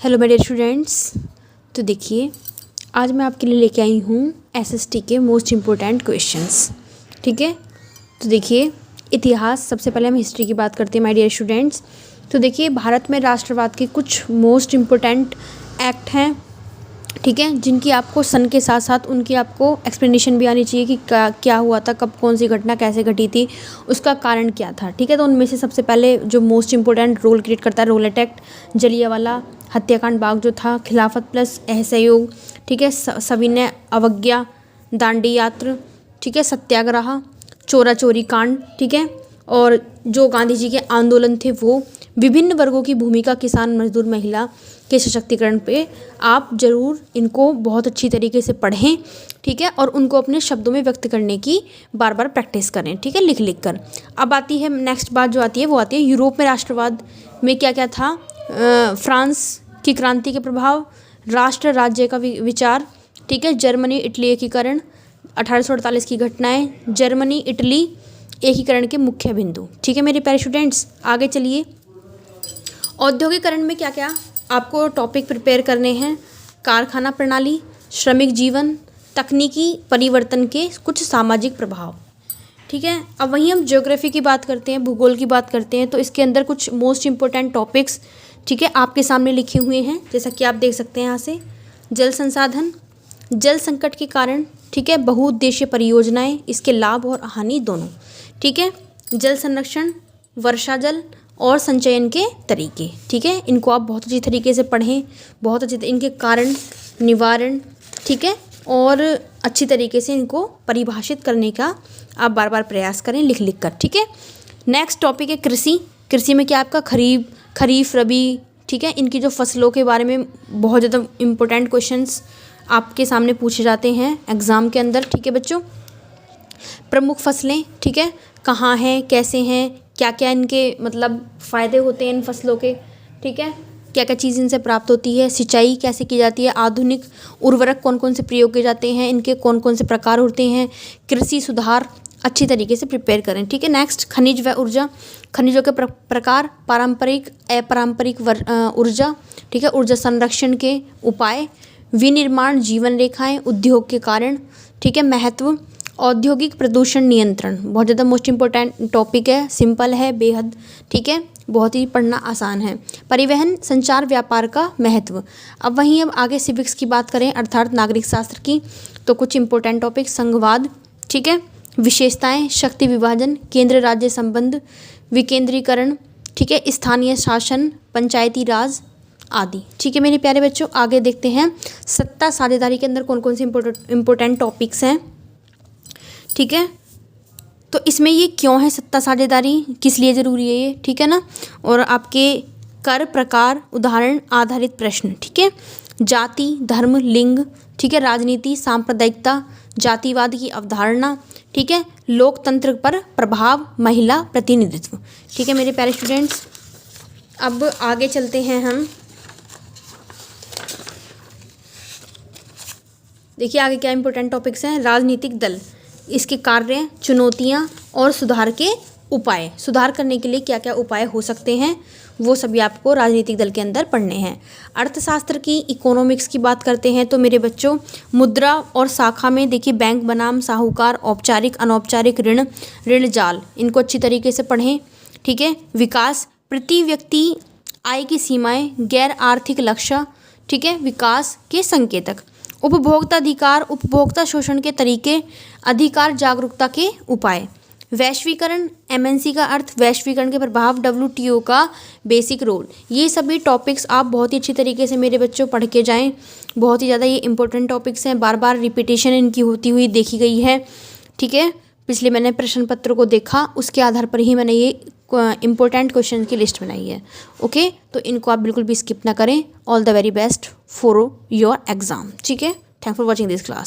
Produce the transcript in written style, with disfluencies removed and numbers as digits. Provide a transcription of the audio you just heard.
Hello मेरे students. तो देखिए, आज मैं आपके लिए लेके आई हूँ एसएसटी के मोस्ट इम्पोर्टेंट क्वेश्चंस। ठीक है, तो देखिए इतिहास, सबसे पहले हम हिस्ट्री की बात करते हैं माय डियर स्टूडेंट्स। तो देखिए, भारत में राष्ट्रवाद के कुछ मोस्ट इम्पोर्टेंट एक्ट हैं, ठीक है, जिनकी आपको सन के साथ साथ उनकी आपको एक्सप्लेनेशन भी आनी चाहिए कि क्या हुआ था, कब कौन सी घटना कैसे घटी थी, उसका कारण क्या था। ठीक है, तो उनमें से सबसे पहले जो मोस्ट इम्पोर्टेंट रोल क्रिएट करता है रोलेट एक्ट, जलियांवाला हत्याकांड बाग जो था, खिलाफत प्लस असहयोग, ठीक है, सविनय अवज्ञा, दांडी यात्रा, ठीक है, सत्याग्रह, चोरा चोरी कांड, ठीक है, और जो गांधी जी के आंदोलन थे वो, विभिन्न वर्गों की भूमिका, किसान मजदूर महिला के सशक्तिकरण पे आप ज़रूर इनको बहुत अच्छी तरीके से पढ़ें। ठीक है, और उनको अपने शब्दों में व्यक्त करने की बार बार प्रैक्टिस करें। ठीक है, लिख लिख कर। अब आती है नेक्स्ट बात जो आती है वो आती है यूरोप में राष्ट्रवाद में क्या क्या था। फ्रांस की क्रांति के प्रभाव, राष्ट्र राज्य का विचार, ठीक है, जर्मनी इटली एकीकरण, 1848 की घटनाएं, जर्मनी इटली एकीकरण के मुख्य बिंदु। ठीक है मेरे प्यारे स्टूडेंट्स, आगे चलिए। औद्योगिकरण में क्या क्या आपको टॉपिक प्रिपेयर करने हैं। कारखाना प्रणाली, श्रमिक जीवन, तकनीकी परिवर्तन के कुछ सामाजिक प्रभाव। ठीक है, अब वहीं हम ज्योग्राफी की बात करते हैं, भूगोल की बात करते हैं। तो इसके अंदर कुछ मोस्ट इम्पोर्टेंट टॉपिक्स, ठीक है, आपके सामने लिखे हुए हैं, जैसा कि आप देख सकते हैं यहाँ से। जल संसाधन, जल संकट के कारण, ठीक है, बहुउद्देशीय परियोजनाएं, इसके लाभ और हानि दोनों। ठीक है, जल संरक्षण, वर्षा जल और संचयन के तरीके। ठीक है, इनको आप बहुत अच्छी तरीके से पढ़ें, बहुत अच्छे इनके कारण, निवारण, ठीक है, और अच्छी तरीके से इनको परिभाषित करने का आप बार बार प्रयास करें लिख लिख कर। ठीक है, नेक्स्ट टॉपिक है कृषि। कृषि में क्या आपका खरीफ रबी, ठीक है, इनकी जो फसलों के बारे में बहुत ज़्यादा इम्पोर्टेंट क्वेश्चंस आपके सामने पूछे जाते हैं एग्ज़ाम के अंदर। ठीक है बच्चों, प्रमुख फसलें, ठीक है, कहाँ हैं, कैसे हैं, क्या क्या इनके मतलब फ़ायदे होते हैं इन फसलों के, ठीक है, क्या क्या चीज़ इनसे प्राप्त होती है, सिंचाई कैसे की जाती है, आधुनिक उर्वरक कौन कौन से प्रयोग किए जाते हैं, इनके कौन कौन से प्रकार होते हैं, कृषि सुधार अच्छी तरीके से प्रिपेयर करें। ठीक है, नेक्स्ट खनिज व ऊर्जा, खनिजों के प्रकार, पारंपरिक अपारंपरिक ऊर्जा, ठीक है, ऊर्जा संरक्षण के उपाय, विनिर्माण जीवन रेखाएं, उद्योग के कारण, ठीक है, महत्व, औद्योगिक प्रदूषण नियंत्रण, बहुत ज़्यादा मोस्ट इम्पोर्टेंट टॉपिक है, सिंपल है बेहद, ठीक है, बहुत ही पढ़ना आसान है। परिवहन संचार व्यापार का महत्व। अब वहीं अब आगे सिविक्स की बात करें अर्थात नागरिक शास्त्र की, तो कुछ इम्पोर्टेंट टॉपिक, संघवाद, ठीक है, विशेषताएं, शक्ति विभाजन, केंद्र राज्य संबंध, विकेंद्रीकरण, ठीक है, स्थानीय शासन, पंचायती राज आदि। ठीक है मेरे प्यारे बच्चों, आगे देखते हैं सत्ता साझेदारी के अंदर कौन कौन से इम्पोर्टेंट टॉपिक्स हैं। ठीक है, तो इसमें ये क्यों है सत्ता साझेदारी, किस लिए ज़रूरी है ये, ठीक है ना, और आपके कर प्रकार उदाहरण आधारित प्रश्न। ठीक है, जाति धर्म लिंग, ठीक है, राजनीति सांप्रदायिकता, जातिवाद की अवधारणा, ठीक है, लोकतंत्र पर प्रभाव, महिला प्रतिनिधित्व। ठीक है मेरे प्यारे स्टूडेंट्स, अब आगे चलते हैं हम। देखिए आगे क्या इंपॉर्टेंट टॉपिक्स हैं। राजनीतिक दल, इसके कार्य, चुनौतियाँ और सुधार के उपाय। सुधार करने के लिए क्या क्या उपाय हो सकते हैं वो सभी आपको राजनीतिक दल के अंदर पढ़ने हैं। अर्थशास्त्र की, इकोनॉमिक्स की बात करते हैं तो मेरे बच्चों मुद्रा और शाखा में देखिए बैंक बनाम साहूकार, औपचारिक अनौपचारिक ऋण, ऋण जाल, इनको अच्छी तरीके से पढ़ें। ठीक है, विकास, प्रति व्यक्ति आय की सीमाएं, गैर आर्थिक लक्ष्य, ठीक है, विकास के संकेतक, उपभोक्ता अधिकार, उपभोक्ता शोषण के तरीके, अधिकार जागरूकता के उपाय, वैश्वीकरण, एमएनसी का अर्थ, वैश्वीकरण के प्रभाव, डब्ल्यूटीओ का बेसिक रोल। ये सभी टॉपिक्स आप बहुत ही अच्छी तरीके से मेरे बच्चों पढ़ के जाएं। बहुत ही ज़्यादा ये इंपॉर्टेंट टॉपिक्स हैं, बार बार रिपीटेशन इनकी होती हुई देखी गई है। ठीक है, पिछले मैंने प्रश्न पत्र को देखा, उसके आधार पर ही मैंने ये इंपॉर्टेंट क्वेश्चन की लिस्ट बनाई है। ओके, तो इनको आप बिल्कुल भी स्किप ना करें। All the very best for your exam. ठीक है, thank for watching this class.